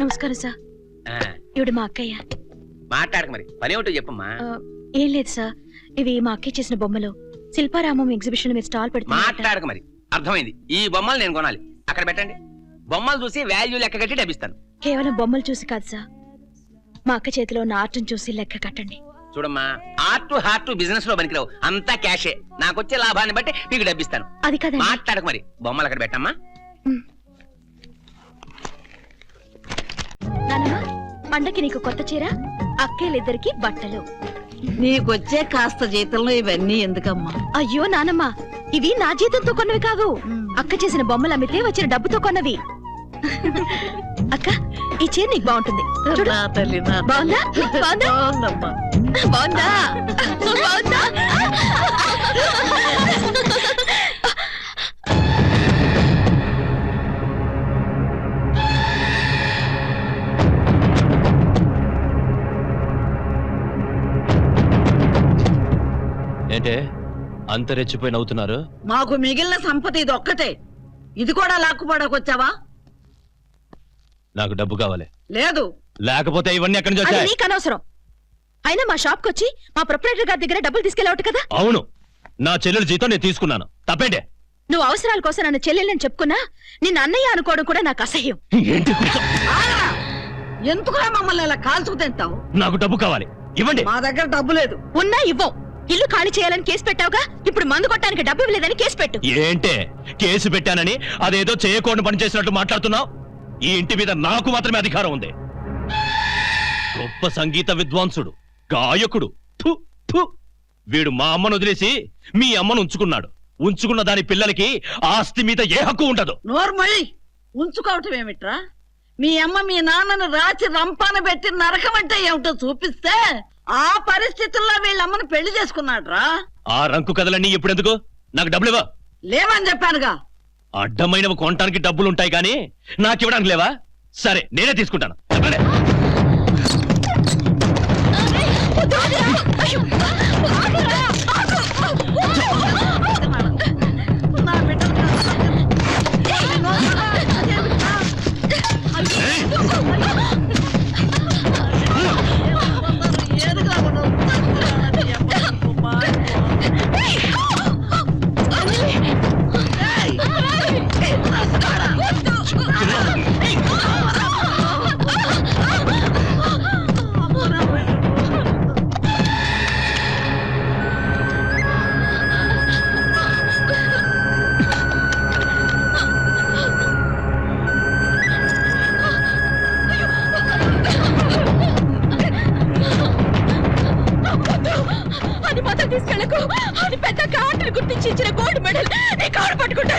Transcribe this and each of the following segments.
నమస్కారం సార్. ఇవిడ మా అక్కయ్య. మాట్లాడక మరి పని ఏమిటో చెప్పమ్మా. ఏం లేదు సార్, ఇవి మా అక్కయ్య చేసిన బొమ్మలు. శిల్పారామం ఎగ్జిబిషన్ మీద స్టాల్ పెడుతున్నా. మాట్లాడక మరి, అర్థమైంది. ఈ బొమ్మలు నేను కొనాలి, అక్కడ పెట్టండి. బొమ్మలు చూసి వాల్యూ లెక్క కట్టి డబ్బిస్తాను. కేవలం బొమ్మలు చూసి కాదు సార్, మా అక్క చేతిలో ఉన్న ఆర్ట్ని చూసి లెక్క కట్టండి. చూడమ్మా, ఆర్ట్ హార్ట్ బిజినెస్ లో పనికిరావు, అంతా క్యాషే. నాకొచ్చే లాభాన్ని బట్టి మీకు డబ్బిస్తాను. అది కదా. మాట్లాడక మరి, బొమ్మలు అక్కడ పెట్టమ్మా. నానమ్మ, పండకి నీకు కొత్త చీర, అక్కేలిద్దరికి బట్టలు. నీకొచ్చే కాస్త జీతంలో ఇవన్నీ ఎందుకమ్మా? అయ్యో నానమ్మ, ఇవి నా జీతంతో కొన్నవి కాదు, అక్క చేసిన బొమ్మలు అమ్మితే వచ్చిన డబ్బుతో కొన్నవి. అక్క, ఈ చీర నీకు బాగుంటుంది. బాగుందా? బాగుందా? బాగుందా? ఏంటే అంత రెచ్చిపోయి నవ్వుతున్నారు? మాకు మిగిలిన సంపద ఇది ఒక్కటే, ఇది కూడా లాక్కుపోడాకొచ్చావా? నాకు డబ్బు కావాలి. లేదు. లేకపోతే ఇవన్నీ ఎక్కడి నుంచి వచ్చాయి? నీకు అనవసరం. అయినా మా షాప్ కొచ్చి మా ప్రొప్రైటర్ గారి దగ్గర డబ్బులు తీసుకెళ్ళవట కదా. అవును, నా చెల్లెలు జీతం నేను తీసుకున్నాను, తప్పేంటే? నువ్వు అవసరాల కోసం నన్ను చెల్లెళ్ళని చెప్పుకున్నా నిన్ను అన్నయ్య అనుకోవడం కూడా నాకు అసహ్యం. ఏంటి? ఎందుకురా మమ్మల్ని ఇలా కాల్చుకు తింటావు? నాకు డబ్బు కావాలి, ఇవ్వండి. మా దగ్గర డబ్బు లేదు. ఉన్నా ఇవ్వం. ఇల్లు ఖాళీ చేయాలని కేసు పెట్టావుగా, ఇప్పుడు మందు కొట్టడానికి డబ్బు ఇవ్వలేదని కేసు పెట్టు. ఏంటే కేసు పెట్టానని అదేదో చేయకూడని పని చేసినట్టు మాట్లాడుతున్నావు? ఈ ఇంటి మీద నాకు మాత్రమే అధికారం ఉంది. గొప్ప సంగీత విద్వాంసుడు, గాయకుడు. వీడు మా అమ్మను వదిలేసి మీ అమ్మను ఉంచుకున్నాడు. ఉంచుకున్న దాని పిల్లలకి ఆస్తి మీద ఏ హక్కు ఉండదు. నోర్మళ్ళి ఉంచుకోవటం ఏమిట్రా? మీ అమ్మ మీ నాన్నను రాచి రంపాన పెట్టి నరకం అంటే ఏమిటో చూపిస్తే ఆ పరిస్థితుల్లో వీళ్ళమ్మను పెళ్లి చేసుకున్నాడ్రా. ఆ రంకు కథలన్నీ ఇప్పుడెందుకు? నాకు డబ్బులు ఇవ్వ. లేవని చెప్పానుగా. అడ్డమైనవి కొనటానికి డబ్బులుంటాయి కానీ నాకివ్వడానికి లేవా? సరే, నేనే తీసుకుంటాను.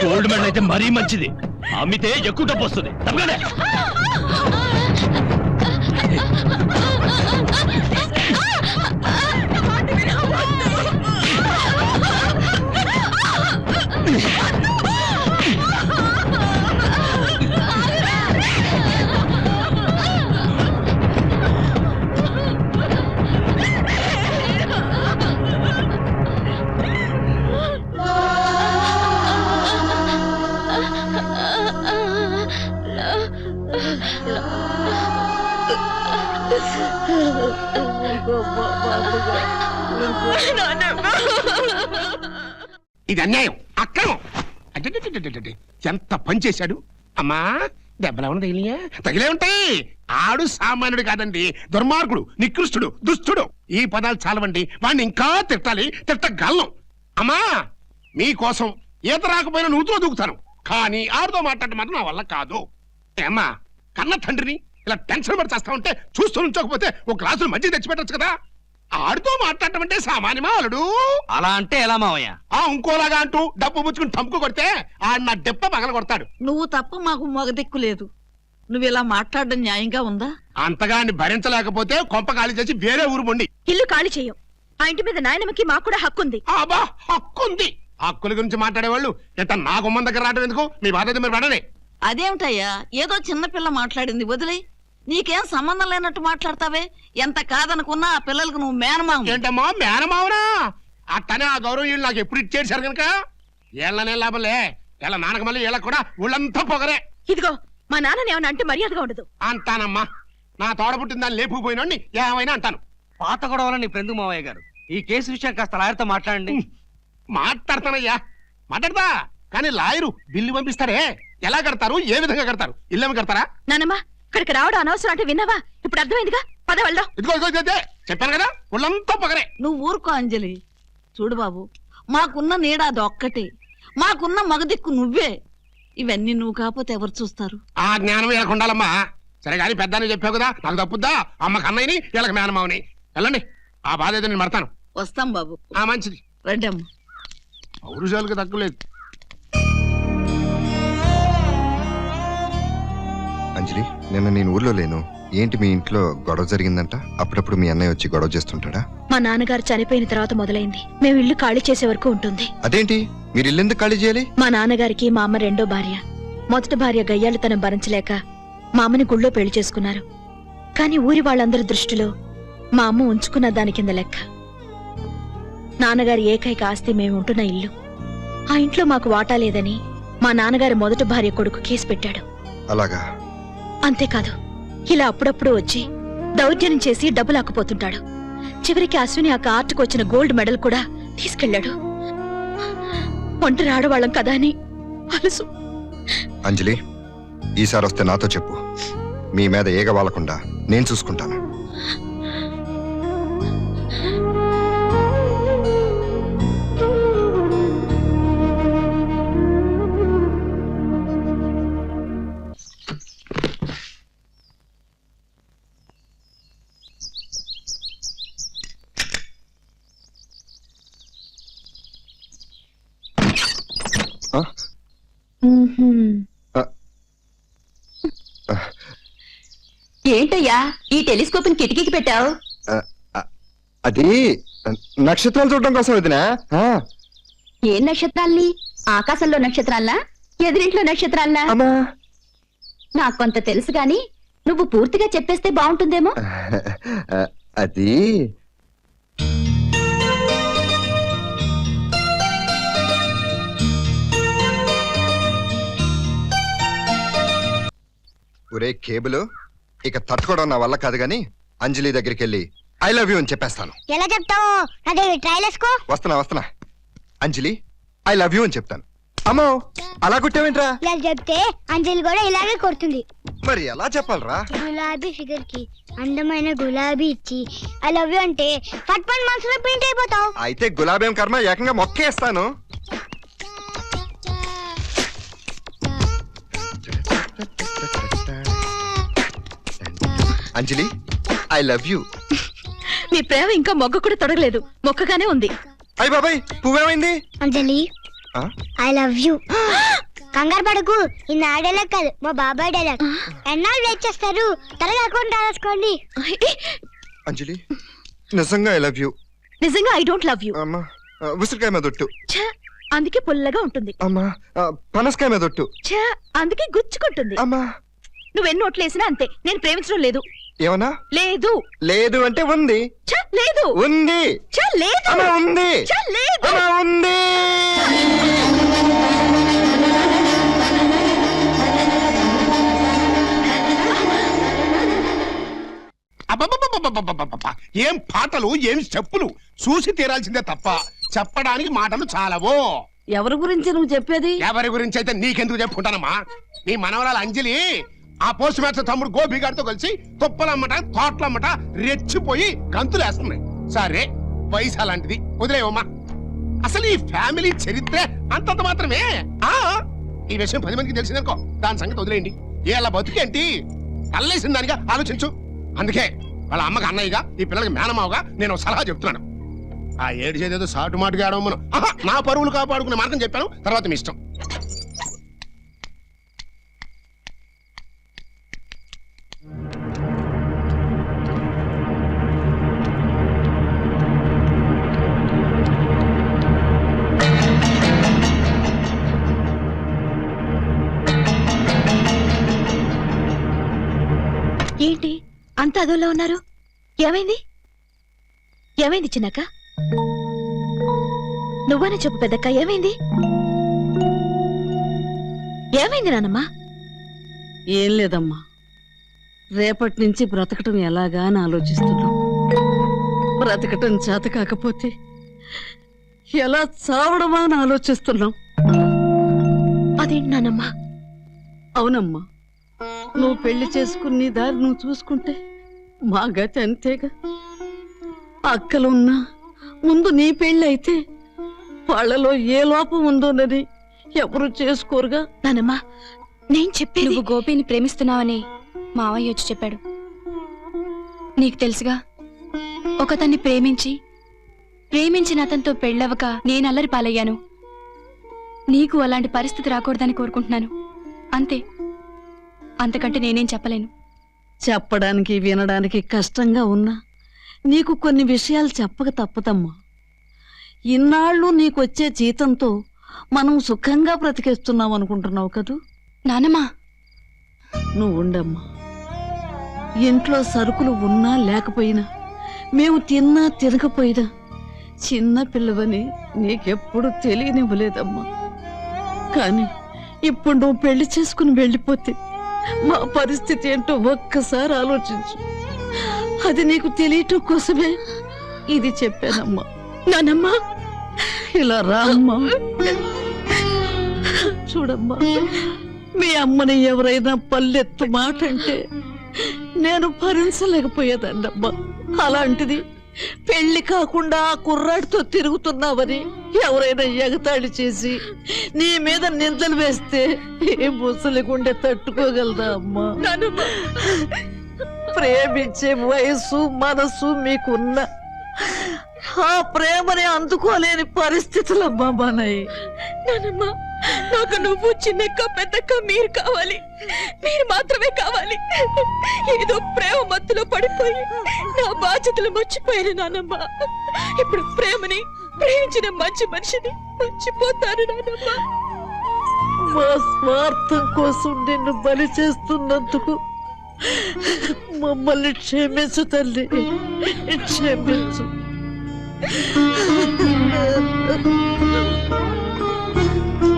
గోల్డ్ మెడల్ అయితే మరీ మంచిది, అమ్మితే ఎక్కువ డబ్బు వస్తుంది. తప్పగానే ఇది అన్యాయం, అక్రమం. ఎంత పని చేశాడు. అమ్మా, దెబ్బలేమన్నా తగిలియా? తగిలే ఉంటాయి. ఆడు సామాన్యుడు కాదండి, దుర్మార్గుడు, నికృష్టుడు, దుష్టుడు. ఈ పదాలు చాలవండి, వాడిని ఇంకా తిట్టాలి, తిట్టగలను. అమ్మా, మీకోసం ఈత రాకపోయినా నూతులో దూకుతాను, కానీ ఆడుతో మాట్లాడటం మాత్రం నా వల్ల కాదు. ఏమ్మా, కన్న తండ్రిని ఇలా టెన్షన్ పడి చేస్తా ఉంటే చూస్తూ ఉంచకపోతే ఒక గ్లాసులు మధ్య తెచ్చిపెట్టచ్చు కదా. ఆడుతో మాట్లాడటం అంటే సామాన్యమా అల్లుడు? అలా అంటే ఎలా మావయ్య? ఇంకోలాగా అంటూ డబ్బు పుచ్చుకుని తంపుకు కొడితే ఆడు నా దెబ్బ పగల కొడతాడు. నువ్వు తప్ప మాకు మగ దిక్కు లేదు. నువ్వు ఇలా మాట్లాడడం న్యాయంగా ఉందా? అంతగాని భరించలేకపోతే కొంప ఖాళీ చేసి వేరే ఊరు పొండి. ఇల్లు ఖాళీ చేయం. ఆ ఇంటి మీద నాయనమ్మకి మాకు కూడా హక్కుంది. అబ్బా, హక్కుంది. హక్కుల గురించి మాట్లాడేవాళ్ళు ఎంత నా గుమ్మం దగ్గర రావడం ఎందుకు? మీ బాధ్యత మీరు పడనే. అదేమిటయ్యా, ఏదో చిన్నపిల్ల మాట్లాడింది వదిలే. నీకేం సంబంధం లేనట్టు మాట్లాడతావే? ఎంత కాదనుకున్నా ఆ పిల్లలకు నువ్వు మేనమావు. ఏంటమ్మా మేనమావునా? అట్టనే ఆ గౌరవం వీళ్ళు నాకు ఎప్పుడు ఇచ్చేసారు కనుక ఏళ్ళనే లాభంలే. ఇలా నానక మళ్ళీ వీళ్ళకి కూడా ఊళ్ళంతా పొగరే. ఇదిగో మా నాన్నని ఏమన్నా అంటే మర్యాదగా ఉండదు. అంటానమ్మా. నా తోడ పుట్టిన దాన్ని లేపుకుపోయినోడిని ఏమైనా అంటాను. పాత గొడవలని ఇప్పుడు మావయ్య గారు, ఈ కేసు విషయం కాస్త లాయర్తో మాట్లాడండి. మాట్లాడతానయ్యా, మాట్లాడతా. కానీ లాయరు బిల్లు పంపిస్తారే, ఎలా కడతారు, ఏ విధంగా కడతారు, ఇల్లేమి కడతారా? నానమ్మా ఇక్కడికి రావడం అనవసరం అంటే విన్నావా? ఇప్పుడు అర్థమైందిగా, పద వెళ్దాం. ఇదిగో చెప్పాను కదా, ఒళ్ళంతా పగరే. నువ్వు ఊరుకో అంజలి. చూడు బాబు, మాకున్న నీడ అదొక్కటే, మాకున్న మగదిక్కు నువ్వే. ఇవన్నీ నువ్వు కాకపోతే ఎవరు చూస్తారు? ఆ జ్ఞానం వీళ్ళకి ఉండాలమ్మా. సరే కానీ పెద్దని చెప్పావు కదా, నాకు తప్పుద్దా? అమ్మకి అన్నయ్యని వీళ్ళకి మేనమావని. వెళ్ళండి, ఆ బాధ ఏదో నేను మడతాను. వస్తాం బాబు. ఆ మంచిది. రండి అమ్మ. పౌరుషాలకు తక్కువలేదు. అంజలి, నిన్న నేను ఊర్లో లేను. ఏంటి మీ ఇంట్లో గొడవ జరిగిందంట? అప్పుడప్పుడు మీ అన్నయ్య వచ్చి గొడవ చేస్తుంటాడా? మా నాన్నగారు చనిపోయిన తర్వాత మొదలైంది. మేము ఇల్లు ఖాళీ చేసే వరకు ఉంటుంది. అదేంటి, మీరు ఇల్లెందుకు ఖాళీ చేయాలి? మా నాన్నగారికి మా అమ్మ రెండో భార్య. మొదటి భార్య గయ్యాళ్ళతనం భరించలేక మా అమ్మని గుళ్ళో పెళ్లి చేసుకున్నారు. కానీ ఊరి వాళ్ళందరి దృష్టిలో మా అమ్మ ఉంచుకున్న దాని కింద లెక్క. నాన్నగారి ఏకైక ఆస్తి మేము ఉంటున్న ఇల్లు. ఆ ఇంట్లో మాకు వాటా లేదని మా నాన్నగారి మొదటి భార్య కొడుకు కేసు పెట్టాడు. అలాగా? అంతేకాదు, ఇలా అప్పుడప్పుడు వచ్చి దౌర్జన్యం చేసి డబ్బు లాక్కుపోతుంటాడు. చివరికి అశ్విని ఆ కార్టుకు వచ్చిన గోల్డ్ మెడల్ కూడా తీసుకెళ్లాడు. ఒంటరి ఆడవాళ్ళం కదా అని అలసు. అంజలి, ఈసారి వస్తే నాతో చెప్పు. మీ మీద ఏగ వాలకుండా నేను చూసుకుంటాను. ఏంటయ్యా ఈ టెలిస్కోప్ కిటికీకి పెట్టావు? అది నక్షత్రాలు చూడడం కోసం వదినా. ఏ నక్షత్రాల్ని? ఆకాశంలో నక్షత్రాల్లా, ఎదురింట్లో నక్షత్రాల్లా? నాకు కొంత తెలుసు గాని నువ్వు పూర్తిగా చెప్పేస్తే బాగుంటుందేమో. అది ఒరే కేబుల్, ఇక తట్టుకోవడం నా వల్ల కాదు గాని అంజలి దగ్గరికి వెళ్ళి ఐ లవ్ యూ అని చెప్పేస్తాను. ఎలా చెప్తావు? అదే ట్రైలర్స్కో. వస్తున్నా. అంజలి, ఐ లవ్ యూ అని చెప్తాను. అమ్మో, అలా కొట్టావేంట్రా? ఇలా చెప్తే అంజలి కూడా ఇలాగే కొడుతుంది. మరి ఎలా చెప్పాలరా? గులాబీ ఫిగర్ కి అందమైన గులాబీ ఇచ్చి ఐ లవ్ యూ అంటే ఫట్ ఫట్ మనసులో ప్రింట్ అయిపోతావు. అయితే గులాబీ కర్మ, ఏకంగా మొక్కేస్తాను. అంజలి, ఐ లవ్ యూ. మీ ప్రేమ ఇంకా మొగ్గ కూడా తొడగలేదు, మొక్కగానే ఉంది. అయ్య బాబాయ్, పువ్వేమైంది? అంజలి, ఐ లవ్ యూ. కంగారు పడకు, ఈ నా డైలాగ్ కాదు, మా బాబాయ్ డైలాగ్. ఎన్నాళ్ళు వెయిట్ చేస్తారు? త్వరగా అకౌంట్ రాసుకోండి. అంజలి, నిజంగా ఐ లవ్ యూ. నిజంగా ఐ డోంట్ లవ్ యూ. అమ్మా, ఉసిరికాయ మీద ఒట్టు. అందుకే పుల్లగా ఉంటుంది. అమ్మా, పనసకాయ మీద ఒట్టు. అందుకే గుచ్చుకుంటుంది. అమ్మా, నువ్వెన్ని ఓట్లేసినా అంతే, నేను ప్రేమించడం లేదు. ఏమన్నా? లేదు. లేదు అంటే ఉంది. లేదు. ఉంది. లేదు. అమ్మా, ఉంది. లేదు. అమ్మా, ఉంది. అబ్బబ్బబ్బబ్బబ్బబ్బబ్బబ్బ! ఏం పాటలు, ఏం చెప్పులు! చూసి తీరాల్సిందే తప్ప చెప్పడానికి మాటలు చాలవో. ఎవరి గురించి నువ్వు చెప్పేది? ఎవరి గురించి అయితే నీకెందుకు చెప్పుకుంటానమ్మా? నీ మనవరాలు అంజలి ఆ పోస్ట్ మాస్టర్ తమ్ముడు గోపి గారితో కలిసి తుప్పలమ్మట, తోటలమ్మట రెచ్చిపోయి గంతులేస్తున్నాయి. సరే, వయసు అలాంటిది, వదిలేవమ్మా. అసలు ఈ ఫ్యామిలీ చరిత్ర అంతంత మాత్రమే. ఈ విషయం 10 మందికి తెలిసిందనుకో, దాని సంగతి వదిలేయండి. ఏ బతుకేంటి అల్లేసిన దానిగా ఆలోచించు. అందుకే వాళ్ళ అమ్మకి అన్నయ్యగా, ఈ పిల్లలకి మేనమావగా నేను సలహా చెప్తున్నాను. ఆ ఏడు చేదేదో సాటు మాటుగా ఆడమను. నా పరువులు కాపాడుకునే మార్గం చెప్పాను, తర్వాత మీ ఇష్టం. ఏంటి అంత అదోలా ఉన్నారు? ఏమైంది? ఏమైంది చిన్నక్క? నువ్వనే చెప్పు పెద్దక్క, ఏమైంది? ఏమైంది నానమ్మా? ఏం లేదమ్మా, రేపటి నుంచి బ్రతకటం ఎలాగా అని ఆలోచిస్తున్నాం. బ్రతకటం చేత కాకపోతే ఎలా చావడమా అని ఆలోచిస్తున్నాం. అదేంటి నానమ్మా? అవునమ్మా, నువ్వు పెళ్లి చేసుకుని నీ దారి నువ్వు చూసుకుంటే మా గతి అంతేగా. అక్కలున్నా ముందు నీ పెళ్లి అయితే వాళ్ళలో ఏ లోపం ఉందోనని ఎవరు చేసుకోరుగా. నానమ్మా, నేను చెప్పేది నువ్వు గోపిని ప్రేమిస్తున్నావని మావయ్య వచ్చి చెప్పాడు. నీకు తెలుసుగా, ఒకతన్ని ప్రేమించిన అతనితో పెళ్ళవక నేను అల్లరి పాలయ్యాను. నీకు అలాంటి పరిస్థితి రాకూడదని కోరుకుంటున్నాను, అంతే. అంతకంటే నేనేం చెప్పలేను. చెప్పడానికి వినడానికి కష్టంగా ఉన్నా నీకు కొన్ని విషయాలు చెప్పక తప్పదమ్మా. ఇన్నాళ్ళు నీకొచ్చే జీతంతో మనం సుఖంగా బ్రతికేస్తున్నాం అనుకుంటున్నావు కదూ. నానమ్మా, నువ్వు ఉండమ్మా. ఇంట్లో సరుకులు ఉన్నా లేకపోయినా, మేము తిన్నా తినకపోయినా చిన్న పిల్లవని నీకెప్పుడు తెలియనివ్వలేదమ్మా. కానీ ఇప్పుడు నువ్వు పెళ్లి చేసుకుని వెళ్ళిపోతే మా పరిస్థితి ఏంటో ఒక్కసారి ఆలోచించు. అది నీకు తెలియటం కోసమే ఇది చెప్పానమ్మా. నానమ్మా, ఇలా రామ్మా. చూడమ్మా, మీ అమ్మని ఎవరైనా పల్లెత్తు మాట అంటే నేను భరించలేకపోయేదాన్నమ్మా. అలాంటిది పెళ్లి కాకుండా ఆ కుర్రాడితో తిరుగుతున్నావని ఎవరైనా ఎగతాళి చేసి నీ మీద నిందలు వేస్తే ఏ ముసలి గుండె తట్టుకోగలదా అమ్మా? ప్రేమించే వయసు మనసు మీకున్న ఆ ప్రేమని అందుకోలేని పరిస్థితులమ్మా మనయి. నానమ్మా, నాకు నువ్వు చిన్నక్క పెద్దక్క మీరు కావాలి, మీరు మాత్రమే కావాలి. ఏదో ప్రేమ మత్తులో పడిపోయి నా బాధ్యతలు మర్చిపోయాను నానమ్మా. ఇప్పుడు ప్రేమని, ప్రేమించిన మంచి మనిషిని మర్చిపోతాను నానమ్మా. మా స్వార్థం కోసం నిన్ను బలి చేస్తున్నందుకు మమ్మల్ని క్షమించు తల్లి, క్షమించు.